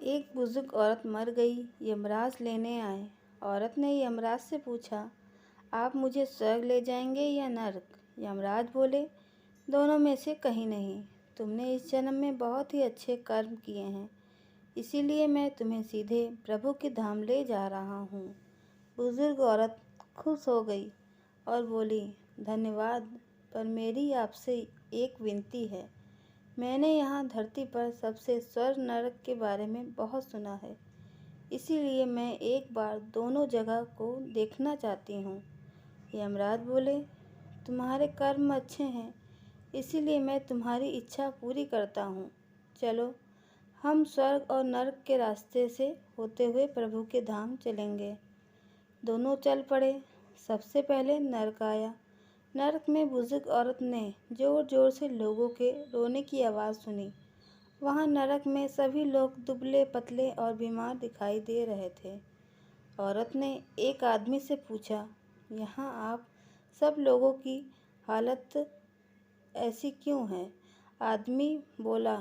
एक बुजुर्ग औरत मर गई। यमराज लेने आए। औरत ने यमराज से पूछा, आप मुझे स्वर्ग ले जाएंगे या नरक? यमराज बोले, दोनों में से कहीं नहीं। तुमने इस जन्म में बहुत ही अच्छे कर्म किए हैं, इसीलिए मैं तुम्हें सीधे प्रभु के धाम ले जा रहा हूँ। बुजुर्ग औरत खुश हो गई और बोली, धन्यवाद, पर मेरी आपसे एक विनती है। मैंने यहाँ धरती पर सबसे स्वर्ग नरक के बारे में बहुत सुना है, इसीलिए मैं एक बार दोनों जगह को देखना चाहती हूँ। यमराज बोले, तुम्हारे कर्म अच्छे हैं, इसीलिए मैं तुम्हारी इच्छा पूरी करता हूँ। चलो, हम स्वर्ग और नरक के रास्ते से होते हुए प्रभु के धाम चलेंगे। दोनों चल पड़े। सबसे पहले नरक आया। नरक में बुजुर्ग औरत ने जोर जोर से लोगों के रोने की आवाज़ सुनी। वहाँ नरक में सभी लोग दुबले पतले और बीमार दिखाई दे रहे थे। औरत ने एक आदमी से पूछा, यहाँ आप सब लोगों की हालत ऐसी क्यों है? आदमी बोला,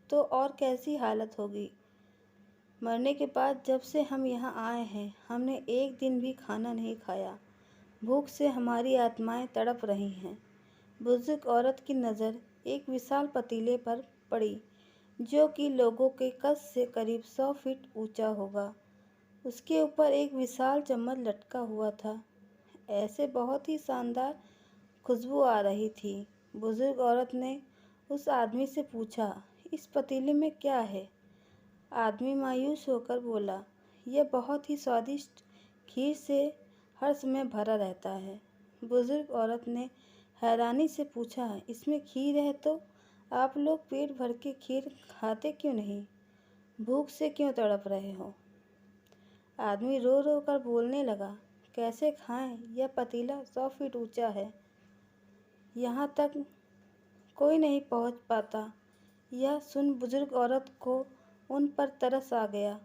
तो और कैसी हालत होगी? मरने के बाद जब से हम यहाँ आए हैं, हमने एक दिन भी खाना नहीं खाया। भूख से हमारी आत्माएं तड़प रही हैं। बुजुर्ग औरत की नज़र एक विशाल पतीले पर पड़ी, जो कि लोगों के कद से करीब 100 फीट ऊंचा होगा। उसके ऊपर एक विशाल चम्मच लटका हुआ था। ऐसे बहुत ही शानदार खुशबू आ रही थी। बुजुर्ग औरत ने उस आदमी से पूछा, इस पतीले में क्या है? आदमी मायूस होकर बोला, यह बहुत ही स्वादिष्ट खीर से हर समय भरा रहता है। बुजुर्ग औरत ने हैरानी से पूछा, इसमें खीर है तो आप लोग पेट भर के खीर खाते क्यों नहीं? भूख से क्यों तड़प रहे हो? आदमी रो रो कर बोलने लगा, कैसे खाएं? यह पतीला 100 फीट ऊंचा है, यहाँ तक कोई नहीं पहुँच पाता। यह सुन बुजुर्ग औरत को उन पर तरस आ गया।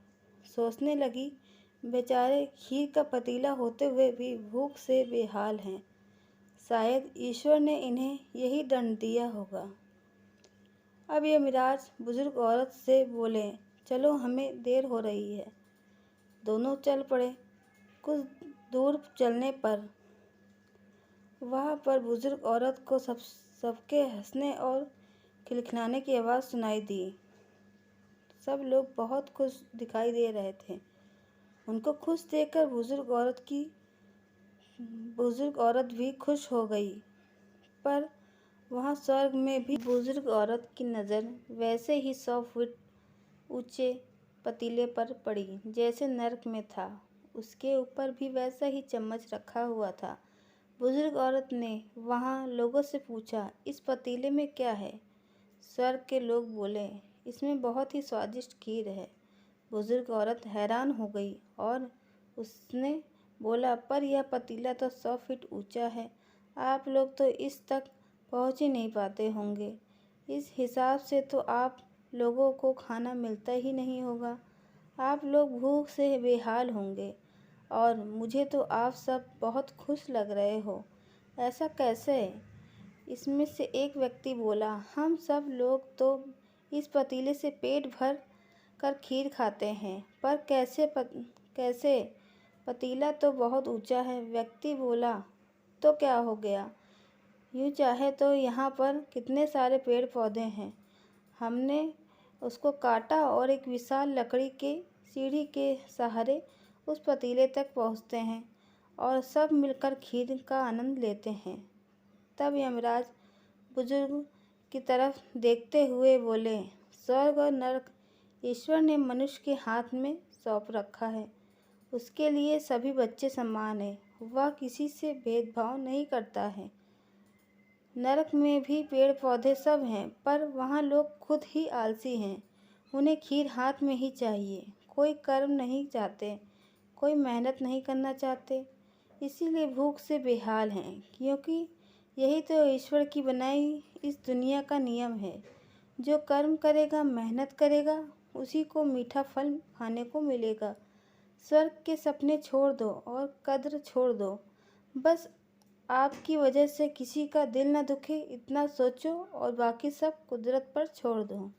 सोचने लगी, बेचारे खीर का पतीला होते हुए भी भूख से बेहाल हैं। शायद ईश्वर ने इन्हें यही दंड दिया होगा। अब यमराज बुजुर्ग औरत से बोले, चलो, हमें देर हो रही है। दोनों चल पड़े। कुछ दूर चलने पर वहाँ पर बुजुर्ग औरत को सबके हंसने और खिलखिलाने की आवाज़ सुनाई दी। सब लोग बहुत खुश दिखाई दे रहे थे। उनको खुश देखकर बुजुर्ग औरत भी खुश हो गई। पर वहाँ स्वर्ग में भी बुजुर्ग औरत की नज़र वैसे ही 100 फीट ऊंचे पतीले पर पड़ी जैसे नरक में था। उसके ऊपर भी वैसा ही चम्मच रखा हुआ था। बुजुर्ग औरत ने वहाँ लोगों से पूछा, इस पतीले में क्या है? स्वर्ग के लोग बोले, इसमें बहुत ही स्वादिष्ट खीर है। बुजुर्ग औरत हैरान हो गई और उसने बोला, पर यह पतीला तो 100 फीट ऊंचा है, आप लोग तो इस तक पहुंच ही नहीं पाते होंगे। इस हिसाब से तो आप लोगों को खाना मिलता ही नहीं होगा। आप लोग भूख से बेहाल होंगे और मुझे तो आप सब बहुत खुश लग रहे हो। ऐसा कैसे? इसमें से एक व्यक्ति बोला, हम सब लोग तो इस पतीले से पेट भर कर खीर खाते हैं, पर कैसे? पतीला तो बहुत ऊंचा है। व्यक्ति बोला, तो क्या हो गया? यूँ चाहे तो यहाँ पर कितने सारे पेड़ पौधे हैं। हमने उसको काटा और एक विशाल लकड़ी के सीढ़ी के सहारे उस पतीले तक पहुँचते हैं और सब मिलकर खीर का आनंद लेते हैं। तब यमराज बुजुर्ग की तरफ देखते हुए बोले, स्वर्ग और नरक ईश्वर ने मनुष्य के हाथ में सौंप रखा है। उसके लिए सभी बच्चे समान हैं। वह किसी से भेदभाव नहीं करता है। नरक में भी पेड़ पौधे सब हैं, पर वहाँ लोग खुद ही आलसी हैं। उन्हें खीर हाथ में ही चाहिए। कोई कर्म नहीं चाहते, कोई मेहनत नहीं करना चाहते, इसीलिए भूख से बेहाल हैं। क्योंकि यही तो ईश्वर की बनाई इस दुनिया का नियम है। जो कर्म करेगा, मेहनत करेगा, उसी को मीठा फल खाने को मिलेगा। स्वर्ग के सपने छोड़ दो और कद्र छोड़ दो। बस आपकी वजह से किसी का दिल न दुखे, इतना सोचो और बाकी सब कुदरत पर छोड़ दो।